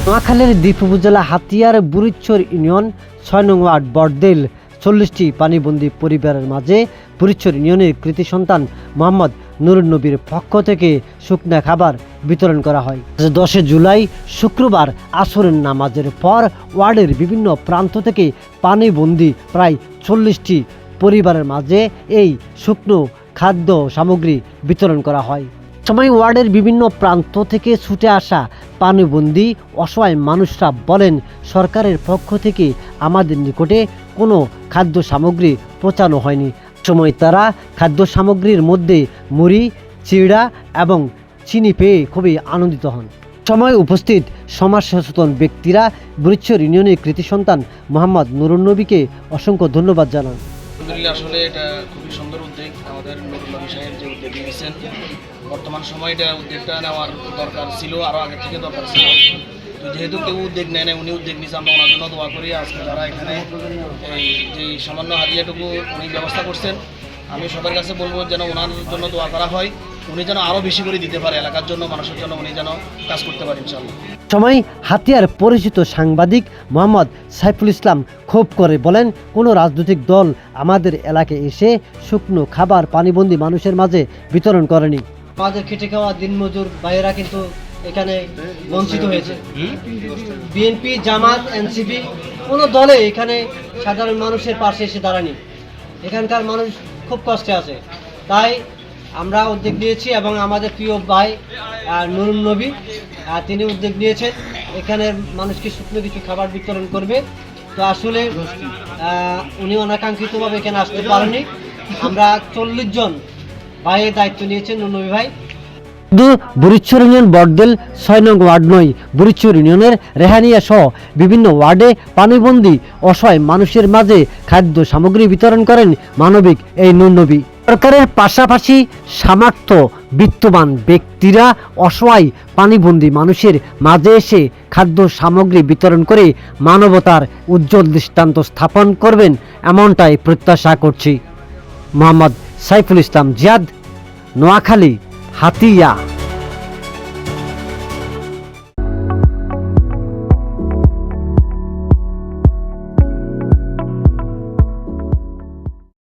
নোয়াখালীর দ্বীপ উপজেলা হাতিয়ার বুড়িচ্ছর ইউনিয়ন ৬ নং ওয়ার্ড বড়দেল ৪০টি পানিবন্দী পরিবারের মাঝে বুড়িচ্ছর ইউনিয়নের কৃতি সন্তান মোহাম্মদ নুরুন নবীর পক্ষ থেকে শুকনা খাবার বিতরণ করা হয়। 10 জুলাই শুক্রবার আসরের নামাজের পর ওয়ার্ডের বিভিন্ন প্রান্ত থেকে পানিবন্দী প্রায় ৪০টি পরিবারের মাঝে এই শুকনো খাদ্য সামগ্রী বিতরণ করা হয়। সময় ওয়ার্ডের বিভিন্ন প্রান্ত থেকে ছুটে আসা পানিবন্দী অসহায় মানুষরা বলেন, সরকারের পক্ষ থেকে আমাদের নিকটে কোনো খাদ্য সামগ্রী পৌঁছানো হয়নি। সময় তারা খাদ্য সামগ্রীর মধ্যে মুড়ি, চিড়া এবং চিনি পেয়ে খুবই আনন্দিত হন। সময় উপস্থিত সমাজ সচেতন ব্যক্তিরা বুড়িচ্ছর ইউনিয়নের কৃতি সন্তান মোহাম্মদ নুরুন নবীকে অসংখ্য ধন্যবাদ জানান। আলহামদুলিল্লাহ, আসলে এটা খুবই সুন্দর উদ্যোগ আমাদের নুরুন নবী সাহেব যে উদ্যোগ নিয়েছেন। বর্তমান সময়ে এটা উদ্যোগটা নেওয়ার দরকার ছিল, আরও আগে থেকে দরকার ছিল। তো যেহেতু কেউ উদ্যোগ নেয় না, উনি উদ্যোগ নিয়েছে, আমরা ওনার জন্য দোয়া করি। আজকে যারা এখানে এই যে সামান্য হাদিয়াটুকু উনি ব্যবস্থা করছেন, আমি সবার কাছে বলবো যেন ওনার জন্য দোয়া করা হয়, উনি যেন আরও বেশি করে দিতে পারে এলাকার জন্য, মানুষের জন্য উনি যেন কাজ করতে পারে ইনশাআল্লাহ। সময় হাতিয়ার পরিচিত সাংবাদিক মোহাম্মদ সাইফুল ইসলাম ক্ষোভ করে বলেন, কোনো রাজনৈতিক দল আমাদের এলাকায় এসে শুকনো খাবার পানিবন্দী মানুষের মাঝে বিতরণ করেনি। আমাদের খেটে খাওয়া দিনমজুর ভাইয়েরা কিন্তু এখানে বঞ্চিত হয়েছে। বিএনপি, জামাত, এনসিপি কোনো দলে এখানে সাধারণ মানুষের পাশে এসে দাঁড়ায়নি। এখানকার মানুষ খুব কষ্টে আছে, তাই আমরা উদ্যোগ নিয়েছি এবং আমাদের প্রিয় ভাই নুরুন নবী তিনি উদ্যোগ নিয়েছেন এখানে মানুষকে শুকনো কিছু খাবার বিতরণ করবে। তো আসলে উনি অনাকাঙ্ক্ষিতভাবে এখানে আসতে পারেনি। আমরা 40 জন ভাইয়ের দায়িত্ব নিয়েছেন নুরুন নবী ভাই। শুধু বুড়িচ্ছর ইউনিয়ন বড়দেল ৬ নং ওয়ার্ড নয়, বুড়িচ্ছর ইউনিয়নের রেহানিয়া সহ বিভিন্ন ওয়ার্ডে পানিবন্দী অসহায় মানুষের মাঝে খাদ্য সামগ্রী বিতরণ করেন মানবিক এই নুরুন নবী। সরকারের পাশাপাশি সামর্থ্য বিত্তবান ব্যক্তিরা অসহায় পানিবন্দী মানুষের মাঝে এসে খাদ্য সামগ্রী বিতরণ করে মানবতার উজ্জ্বল দৃষ্টান্ত স্থাপন করবেন, এমনটাই প্রত্যাশা করছি। মোহাম্মদ সাইফুল ইসলাম জিয়াদ, নোয়াখালী, হাতিয়া।